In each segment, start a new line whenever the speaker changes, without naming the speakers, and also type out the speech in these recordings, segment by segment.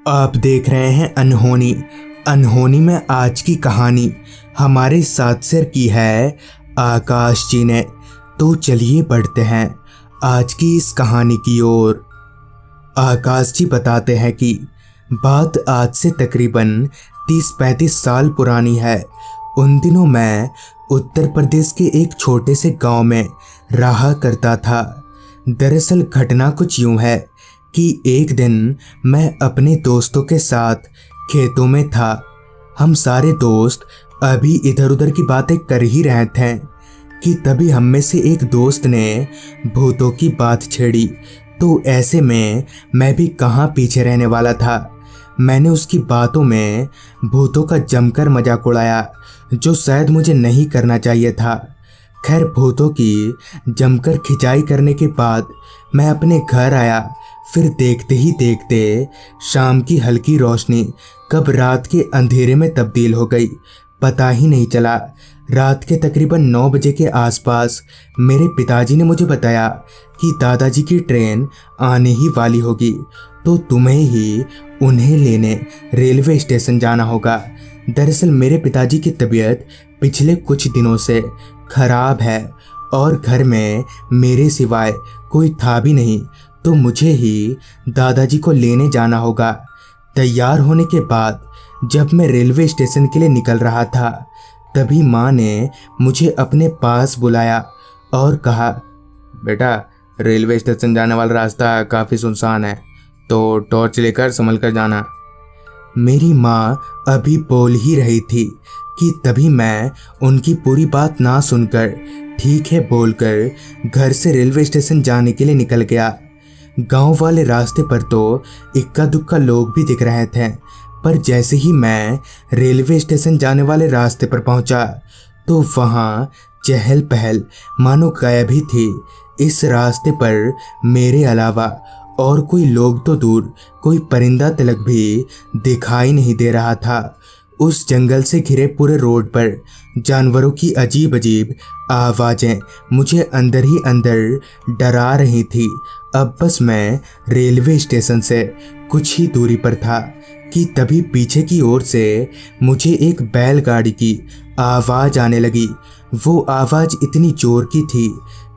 आप देख रहे हैं अनहोनी। अनहोनी में आज की कहानी हमारे साथ शेयर की है आकाश जी ने। तो चलिए बढ़ते हैं आज की इस कहानी की ओर। आकाश जी बताते हैं कि बात आज से तकरीबन 30-35 साल पुरानी है। उन दिनों मैं उत्तर प्रदेश के एक छोटे से गांव में रहा करता था। दरअसल घटना कुछ यूं है कि एक दिन मैं अपने दोस्तों के साथ खेतों में था। हम सारे दोस्त अभी इधर उधर की बातें कर ही रहे थे कि तभी हम में से एक दोस्त ने भूतों की बात छेड़ी। तो ऐसे में मैं भी कहाँ पीछे रहने वाला था। मैंने उसकी बातों में भूतों का जमकर मजाक उड़ाया, जो शायद मुझे नहीं करना चाहिए था। खैर, भूतों की जमकर खिंचाई करने के बाद मैं अपने घर आया। फिर देखते ही देखते शाम की हल्की रोशनी कब रात के अंधेरे में तब्दील हो गई, पता ही नहीं चला। रात के तकरीबन 9 बजे के आसपास मेरे पिताजी ने मुझे बताया कि दादाजी की ट्रेन आने ही वाली होगी, तो तुम्हें ही उन्हें लेने रेलवे स्टेशन जाना होगा। दरअसल मेरे पिताजी की तबीयत पिछले कुछ दिनों से खराब है और घर में मेरे सिवाय कोई था भी नहीं, तो मुझे ही दादाजी को लेने जाना होगा। तैयार होने के बाद जब मैं रेलवे स्टेशन के लिए निकल रहा था, तभी माँ ने मुझे अपने पास बुलाया और कहा, बेटा, रेलवे स्टेशन जाने वाला रास्ता काफ़ी सुनसान है, तो टॉर्च लेकर संभल कर जाना। मेरी माँ अभी बोल ही रही थी कि तभी मैं उनकी पूरी बात ना सुनकर ठीक है बोलकर घर से रेलवे स्टेशन जाने के लिए निकल गया। गांव वाले रास्ते पर तो इक्का दुक्का लोग भी दिख रहे थे, पर जैसे ही मैं रेलवे स्टेशन जाने वाले रास्ते पर पहुंचा तो वहां चहल पहल मानो गायब ही थी। इस रास्ते पर मेरे अलावा और कोई लोग तो दूर, कोई परिंदा तलक भी दिखाई नहीं दे रहा था। उस जंगल से घिरे पूरे रोड पर जानवरों की अजीब अजीब आवाज़ें मुझे अंदर ही अंदर डरा रही थी। अब बस मैं रेलवे स्टेशन से कुछ ही दूरी पर था कि तभी पीछे की ओर से मुझे एक बैलगाड़ी की आवाज़ आने लगी। वो आवाज़ इतनी जोर की थी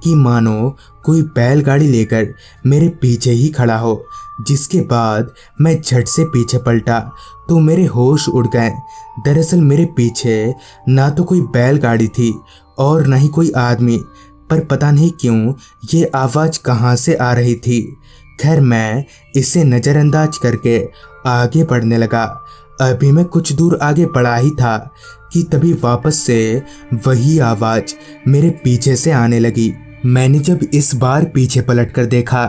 कि मानो कोई बैलगाड़ी लेकर मेरे पीछे ही खड़ा हो। जिसके बाद मैं झट से पीछे पलटा तो मेरे होश उड़ गए। दरअसल मेरे पीछे ना तो कोई बैलगाड़ी थी और ना ही कोई आदमी, पर पता नहीं क्यों ये आवाज़ कहाँ से आ रही थी। खैर, मैं इसे नज़रअंदाज करके आगे बढ़ने लगा। अभी मैं कुछ दूर आगे बढ़ा ही था कि तभी वापस से वही आवाज़ मेरे पीछे से आने लगी। मैंने जब इस बार पीछे पलट कर देखा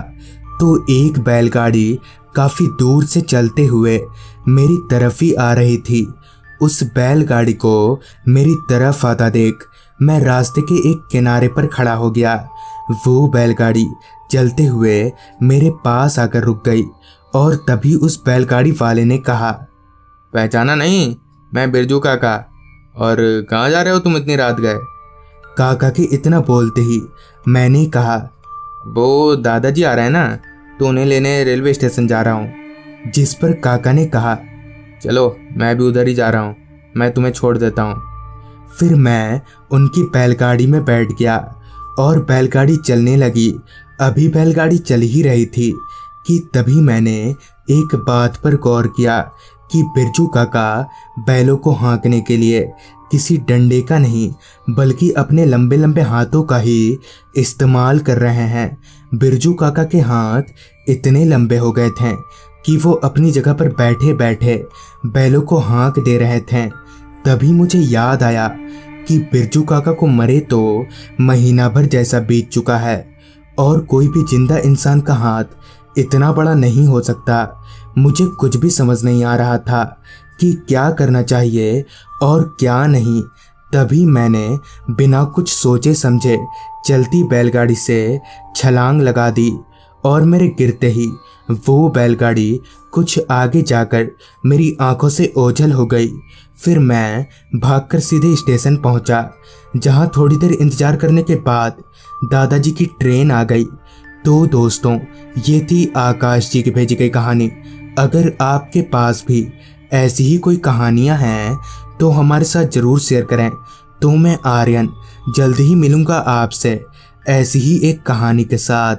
तो एक बैलगाड़ी काफ़ी दूर से चलते हुए मेरी तरफ ही आ रही थी। उस बैलगाड़ी को मेरी तरफ आता देख मैं रास्ते के एक किनारे पर खड़ा हो गया। वो बैलगाड़ी चलते हुए मेरे पास आकर रुक गई और तभी उस बैलगाड़ी वाले ने कहा, पहचाना नहीं? मैं बिरजू काका। और कहाँ जा रहे हो तुम इतनी रात गए? काका के इतना बोलते ही मैंने कहा, वो दादाजी आ रहे हैं ना, तो उन्हें लेने रेलवे स्टेशन जा रहा हूँ। जिस पर काका ने कहा, चलो मैं भी उधर ही जा रहा हूँ, मैं तुम्हें छोड़ देता हूँ। फिर मैं उनकी बैलगाड़ी में बैठ गया और बैलगाड़ी चलने लगी। अभी बैलगाड़ी चल ही रही थी कि तभी मैंने एक बात पर गौर किया कि बिरजू काका बैलों को हाँकने के लिए किसी डंडे का नहीं बल्कि अपने लंबे लंबे हाथों का ही इस्तेमाल कर रहे हैं। बिरजू काका के हाथ इतने लंबे हो गए थे कि वो अपनी जगह पर बैठे बैठे बैलों को हाँक दे रहे थे। तभी मुझे याद आया कि बिरजू काका को मरे तो महीना भर जैसा बीत चुका है और कोई भी जिंदा इंसान का हाथ इतना बड़ा नहीं हो सकता। मुझे कुछ भी समझ नहीं आ रहा था कि क्या करना चाहिए और क्या नहीं। तभी मैंने बिना कुछ सोचे समझे चलती बैलगाड़ी से छलांग लगा दी और मेरे गिरते ही वो बैलगाड़ी कुछ आगे जाकर मेरी आंखों से ओझल हो गई। फिर मैं भागकर सीधे स्टेशन पहुंचा, जहां थोड़ी देर इंतजार करने के बाद दादाजी की ट्रेन आ गई। तो दोस्तों, ये थी आकाश जी की भेजी गई कहानी। अगर आपके पास भी ऐसी ही कोई कहानियाँ हैं तो हमारे साथ ज़रूर शेयर करें। तो मैं आर्यन जल्द ही मिलूँगा आपसे ऐसी ही एक कहानी के साथ।